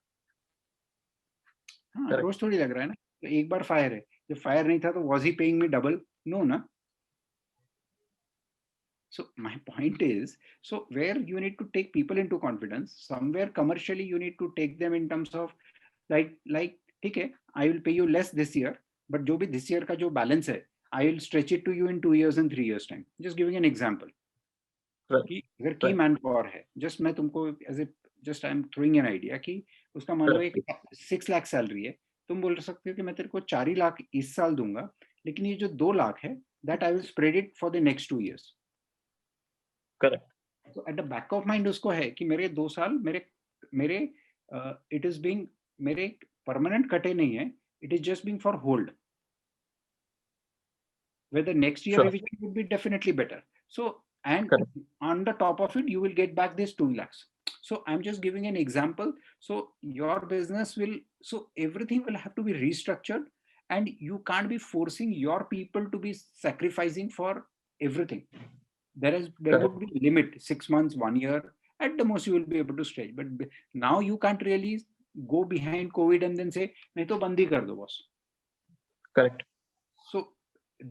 हाँ Correct. रोज थोड़ी लग रहा है ना, तो एक बार फायर है, जब फायर नहीं था तो was he paying me double? No ना. So my point is, so where you need to take people into confidence, somewhere commercially you need to take them in terms of like ठीक है, I will pay you less this year, but जो भी this year का जो balance है, I will stretch it to you in 2 years and 3 years time. Just giving an example. Right. कि अगर की मैन पावर है, जस्ट मैं तुमको as a just I am throwing an idea कि उसका मान लो एक 6 लाख सैलरी है, तुम बोल सकते हो कि मैं तेरे को 4 ही लाख इस साल दूंगा, लेकिन ये जो 2 लाख है that I will spread it for the next 2 years. Correct. तो at the back of mind उसको है कि मेरे 2 साल मेरे इट इज बीइंग, मेरे परमानेंट कटे नहीं है, it is just being for hold, whether next year Sure. revision would be definitely better. So, and Correct. on the top of it, you will get back this 2 lakhs. So I'm just giving an example. So your business will, so everything will have to be restructured, and you can't be forcing your people to be sacrificing for everything. There Correct. would be limit, 6 months, 1 year, at the most you will be able to stretch. But now you can't really go behind COVID and then say, nahi to bandi kar do boss. Correct. So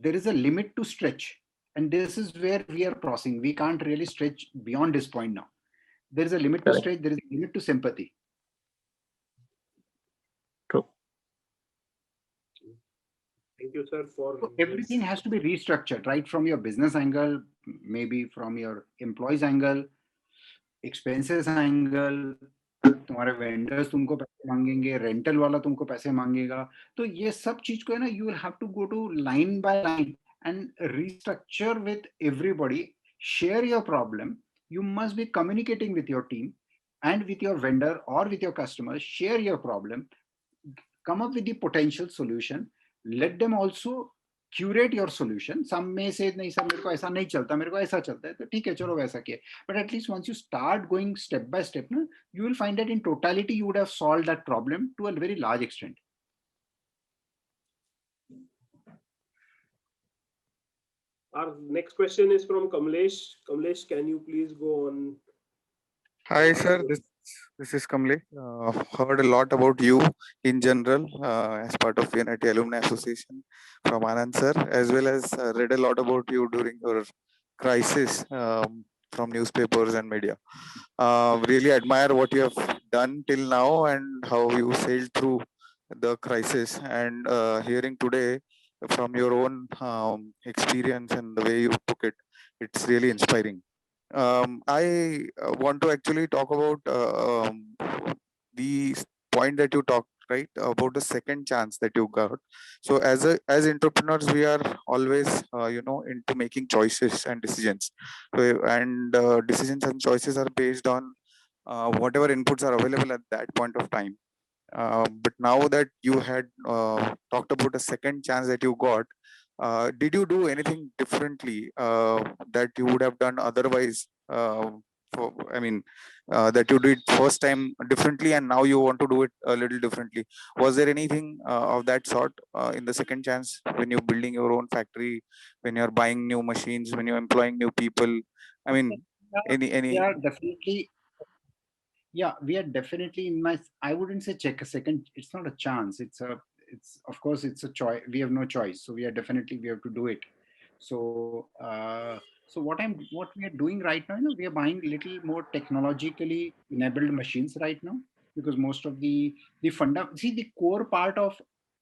there is a limit to stretch, and this is where we are crossing. We can't really stretch beyond this point now. There is a limit to Correct. stretch, there is a limit to sympathy. True. Thank you, sir, for So everything has to be restructured, right from your business angle, maybe from your employees angle, expenses angle, तुम्हारे vendors तुमको पैसे मांगेंगे, rental वाला तुमको पैसे मांगेगा, तो ये सब चीज को है ना, you will have to go to line by line and restructure with everybody, share your problem, you must be communicating with your team and with your vendor or with your customers, share your problem, come up with the potential solution, let them also curate your solution. Some may say नहीं sir मेरे को ऐसा नहीं चलता, मेरे को ऐसा चलता है, तो ठीक है चलो वैसा किए, but at least once you start going step by step ना, you will find that in totality you would have solved that problem to a very large extent. our next question is from Kamlesh. Kamlesh, can you please go on? Hi, sir. This is Kamlesh. Heard a lot about you in general as part of VNIT Alumni Association from Anand sir, as well as read a lot about you during your crisis from newspapers and media. Really admire what you have done till now and how you sailed through the crisis. And hearing today from your own experience and the way you took it, it's really inspiring. I want to actually talk about the point that you talked, right, about the second chance that you got. So as entrepreneurs, we are always into making choices and decisions. So, and decisions and choices are based on whatever inputs are available at that point of time. But now that you had talked about a second chance that you got, did you do anything differently that you would have done otherwise? That you did first time differently and now you want to do it a little differently. Was there anything of that sort in the second chance when you're building your own factory, when you're buying new machines, when you're employing new people? I mean, any? Yeah, definitely. Yeah, we are definitely in my, I wouldn't say check a second, it's not a chance, it's of course it's a choice, we have no choice, so we have to do it. So so what we are doing right now, we are buying little more technologically enabled machines right now, because most of the core part of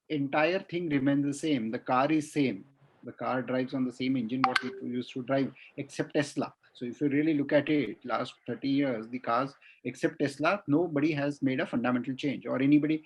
entire thing remains the same. The car is same, the car drives on the same engine what it used to drive, except Tesla. So if you really look at it, last 30 years, the cars, except Tesla, nobody has made a fundamental change, or anybody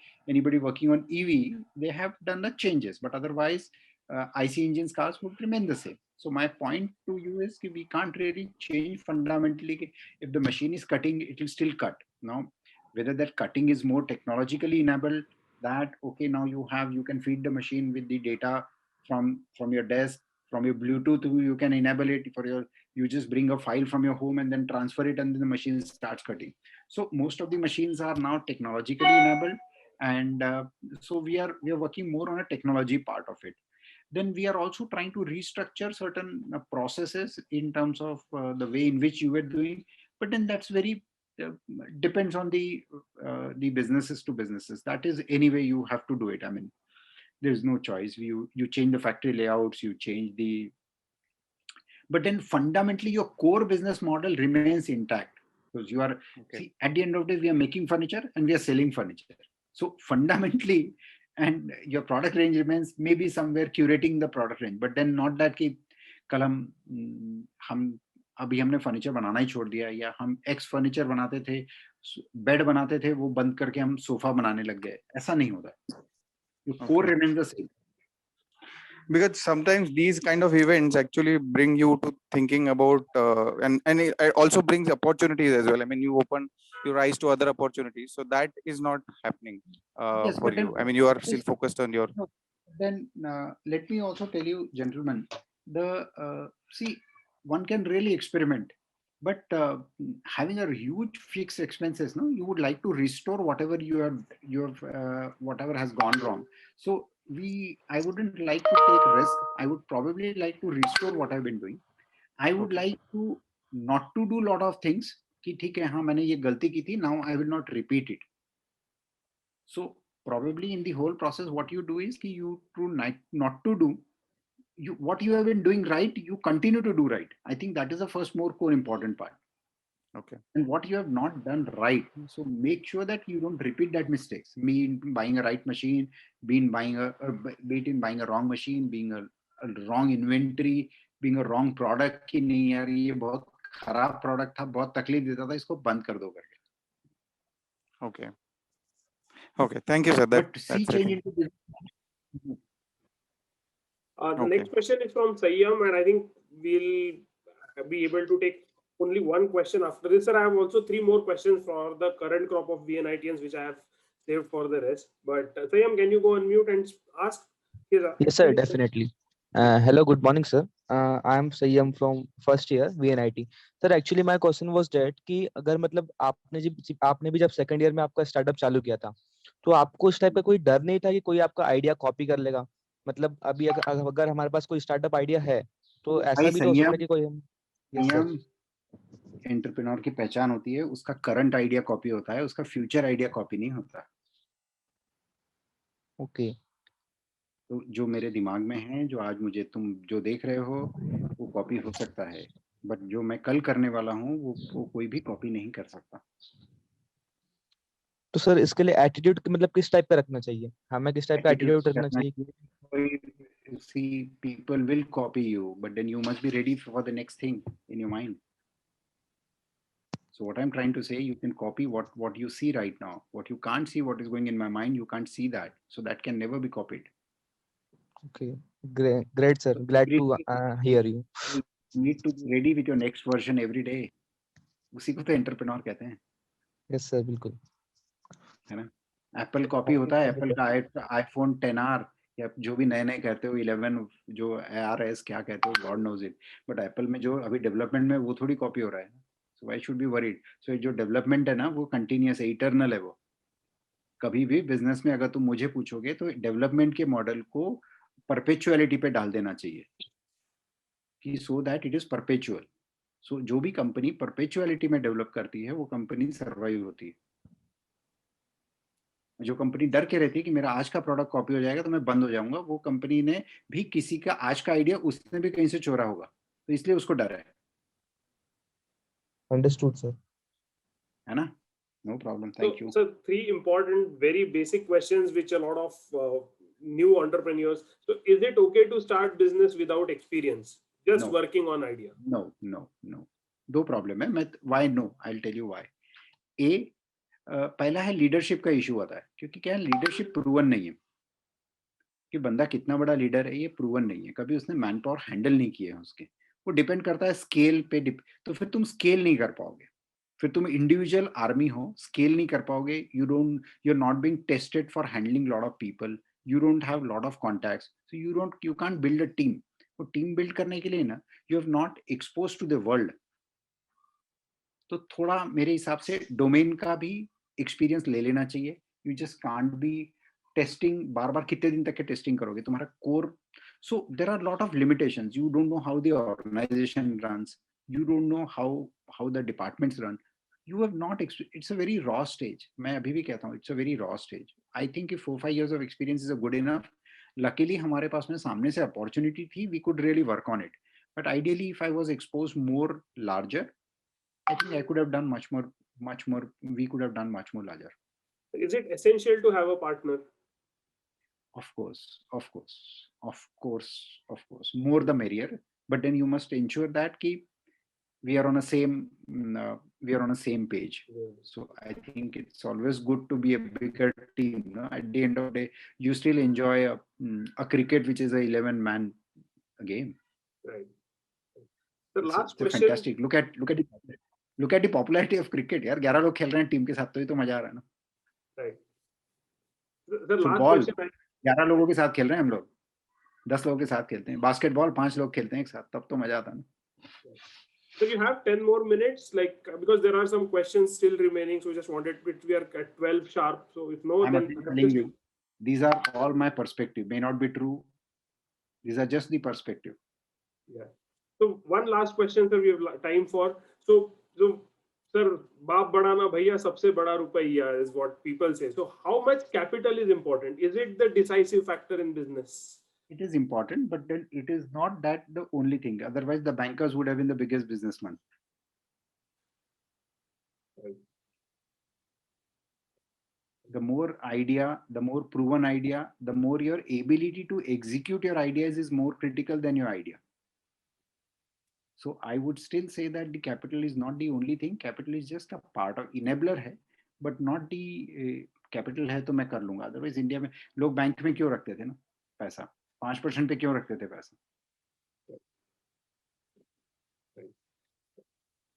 working on EV, they have done the changes, but otherwise IC engines cars would remain the same. So my point to you is we can't really change fundamentally. If the machine is cutting, it will still cut. Now, whether that cutting is more technologically enabled, that okay, now you can feed the machine with the data from your desk, From your Bluetooth, you can enable it for your, you just bring a file from your home and then transfer it, and then the machine starts cutting. So most of the machines are now technologically enabled, and so we are working more on a technology part of it. Then we are also trying to restructure certain processes in terms of the way in which you were doing, but then that's very depends on the businesses to businesses. That is, anyway you have to do it. I mean, there's no choice. You change the factory layouts, you change the, but then fundamentally your core business model remains intact, because you are, see, at the end of the day we are making furniture and we are selling furniture. So fundamentally, and your product range remains, maybe somewhere curating the product range, but then not that कि कल हम अभी हमने furniture बनाना ही छोड़ दिया, या हम x furniture बनाते थे, बेड बनाते थे, वो बंद करके हम सोफा बनाने लग गए. ऐसा नहीं होता. Your core remains the same. Because sometimes these kind of events actually bring you to thinking about and it also brings opportunities as well. I mean, you open your eyes to other opportunities, so that is not happening Yes, for you. I mean, you are still focused on your. Then let me also tell you, gentlemen, the see, one can really experiment, but having a huge fixed expenses, no, you would like to restore whatever you have whatever has gone wrong. So I wouldn't like to take risk. I would probably like to restore what I've been doing. I would like to not to do a lot of things कि ठीक है, हाँ मैंने ये गलती की थी, now I will not repeat it. So probably in the whole process, what you do is कि you not to do what you have been doing right, you continue to do right. I think that is the first more core important part. Okay. And what you have not done right, so make sure that you don't repeat that mistakes. Be in buying a right machine, be in buying a wrong machine, being a wrong inventory, being a wrong product कि नहीं यार ये बहुत खराब product था, बहुत तकलीफ देता था, इसको बंद कर दो करके. Okay. Okay. Thank you, sir. But see change into business. The next question is from Sayyam, and I think we'll be able to take only one question after this. Sir, I have also 3 more questions for the current crop of VNITians, which I have saved for the rest. But Sayyam, can you go on mute and ask? Yes, sir, definitely. Hello, good morning, sir. I am Sayyam from first year VNIT. Sir, actually my question was that कि अगर मतलब आपने भी जब second year में आपका startup चालू किया था, तो आपको इस टाइप का कोई डर नहीं था कि कोई आपका आइडिया कॉपी कर लेगा? मतलब अभी अगर हमारे पास कोई स्टार्टअप आइडिया है, तो ऐसा भी तो हो सकता है कि कोई एंटरप्रेन्योर की पहचान होती है, उसका करंट आइडिया कॉपी होता है, उसका फ्यूचर आइडिया कॉपी नहीं होता. ओके. तो जो मेरे दिमाग में है, जो आज मुझे तुम जो देख रहे हो, वो कॉपी हो सकता है, बट जो मैं कल करने वाला हूँ वो कोई भी कॉपी नहीं कर सकता. तो सर इसके लिए एटीट्यूड मतलब किस टाइप का रखना चाहिए? हमें किस टाइप का एटीट्यूड रखना चाहिए? See, people will copy you, but then you must be ready for the next thing in your mind. So what I'm trying to say, you can copy what you see right now. What you can't see, what is going in my mind, you can't see that. So that can never be copied. Okay, great sir. Glad to hear you. You need to be ready with your next version every day. उसी को तो entrepreneur कहते हैं. Yes sir, बिल्कुल. है ना? Apple copy होता है, एप्पल का आईफोन 10R या जो भी नए कहते हो, 11 जो ARS क्या कहते हो, God knows it. But Apple में जो अभी डेवलपमेंट में वो थोड़ी कॉपी हो रहा है. So why should be worried? So जो डेवलपमेंट है ना, वो कंटिन्यूअस है, इटर्नल है. वो कभी भी बिजनेस में अगर तुम मुझे पूछोगे तो डेवलपमेंट के मॉडल को परपेचुअलिटी पे डाल देना चाहिए कि so that it is perpetual. So जो भी कंपनी परपेचुअलिटी में डेवलप करती है, वो कंपनी सर्वाइव होती है. जो कंपनी डर के रहती है कि मेरा आज का प्रोडक्ट कॉपी हो जाएगा तो मैं बंद हो जाऊंगा, वो कंपनी ने भी किसी का आज का आइडिया उसने भी कहीं से चोरा होगा, तो इसलिए उसको डर है. Understood, sir. है ना? No problem. Thank you. So 3 important, very basic questions which a lot of new entrepreneurs. So is it okay to start business without experience, just working on idea? No. दो problem है. Why no? I'll tell you why. पहला है leadership का issue आता है, क्योंकि क्या है, लीडरशिप प्रूवन नहीं है कि बंदा कितना बड़ा लीडर है, ये प्रूवन नहीं है. कभी उसने मैन पावर हैंडल नहीं किया है उसके. वो डिपेंड करता है स्केल पे. तो फिर तुम स्केल नहीं कर पाओगे. फिर तुम इंडिविजुअल आर्मी हो, स्केल नहीं कर पाओगे. You are not being tested for handling lot of people. You don't have lot of contacts, so you can't build a team. आपको टीम बिल्ड करने के लिए ना, you have not expose to the world. तो थोड़ा मेरे हिसाब से डोमेन का भी एक्सपीरियंस ले लेना चाहिए. You just can't be testing बार बार. कितने दिन तक के टेस्टिंग करोगे? तुम्हारा core. So there are lot of limitations. You don't know how the organisation runs. You don't know how the departments run. You have not. It's a very raw stage. मैं अभी भी कहता हूँ, it's a very raw stage. I think if 4-5 years of experience is a good enough. Luckily हमारे पास में सामने से opportunity थी. We could really work on it. But ideally, if I was exposed more larger, I think I could have done much more. We could have done much more larger. Is it essential to have a partner? Of course. More the merrier. But then you must ensure that we are on a same page. So I think it's always good to be a bigger team. No? At the end of the day, you still enjoy a cricket which is a 11-man game. Right. The last it's question. Fantastic. Look at the popularity of cricket. यार 11 लोग खेल रहे हैं team के साथ, तो ये तो मजा आ रहा है ना. Right. The last football question. 11 लोगों के साथ खेल रहे हैं हम लोग. 10 लोगों के साथ खेलते हैं. बास्केटबॉल 5 लोग खेलते हैं एक साथ, तब तो मजा आता है ना. So you have 10 more minutes, like, because there are some questions still remaining. So just wanted, we are at 12 sharp. So if no, I'm then telling you, these are all my perspective. May not be true. These are just the perspective. Yeah. So one last question, sir, we have time for. So sir, baap badana bhaiya sabse bada rupaiya is what people say. So how much capital is important? Is it the decisive factor in business? It is important, but then it is not that the only thing. Otherwise, the bankers would have been the biggest businessman. Right. The more proven idea, the more your ability to execute your ideas is more critical than your idea. So I would still say that the capital is not the only thing. Capital is just a part of enabler है, but not the capital है तो मैं कर लूँगा. Otherwise, India में लोग bank में क्यों रखते थे ना पैसा? 5% पे क्यों रखते थे पैसा?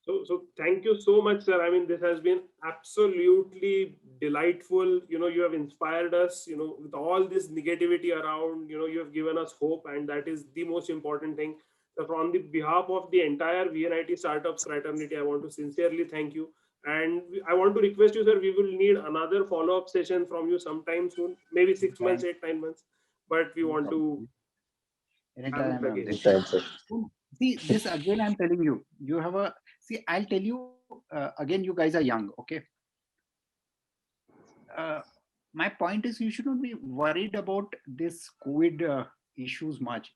So thank you so much, sir. I mean, this has been absolutely delightful. You have inspired us, with all this negativity around, you have given us hope, and that is the most important thing. So from the behalf of the entire VNIT Startups fraternity, I want to sincerely thank you. And I want to request you, sir, we will need another follow-up session from you sometime soon, maybe 6 months, 8-9 months. But we want to. Anytime. See, this again, I'm telling you, you have a. See, I'll tell you again, you guys are young, okay? My point is, you should not be worried about this COVID issues much.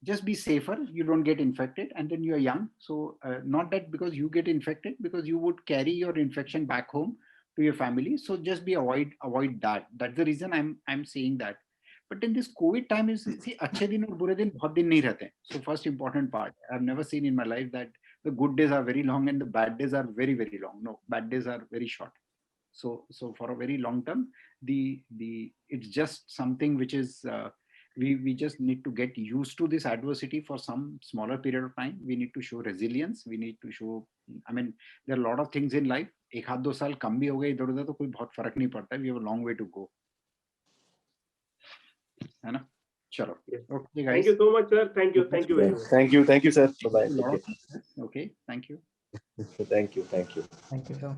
Just be safer, you don't get infected, and then you're young. So not that because you get infected, because you would carry your infection back home to your family. So just be avoid that. That's the reason I'm saying that. But in this COVID time, is see, अच्छे दिन और बुरे दिन बहुत दिन नहीं रहते. So first important part, I've never seen in my life that the good days are very long and the bad days are very, very long. No, bad days are very short. So for a very long term, it's just something which is we just need to get used to this adversity for some smaller period of time. We need to show resilience. We need to show. I mean, there are a lot of things in life. 1-2 साल कम भी हो गए इधर उधर तो कोई बहुत फर्क नहीं पड़ता. We have a long way to go. है ना? चलो. Okay, guys. Thank you so much, sir. Thank you very much. Thank you, sir. Bye bye. Okay, thank you. Thank you. Thank you, sir.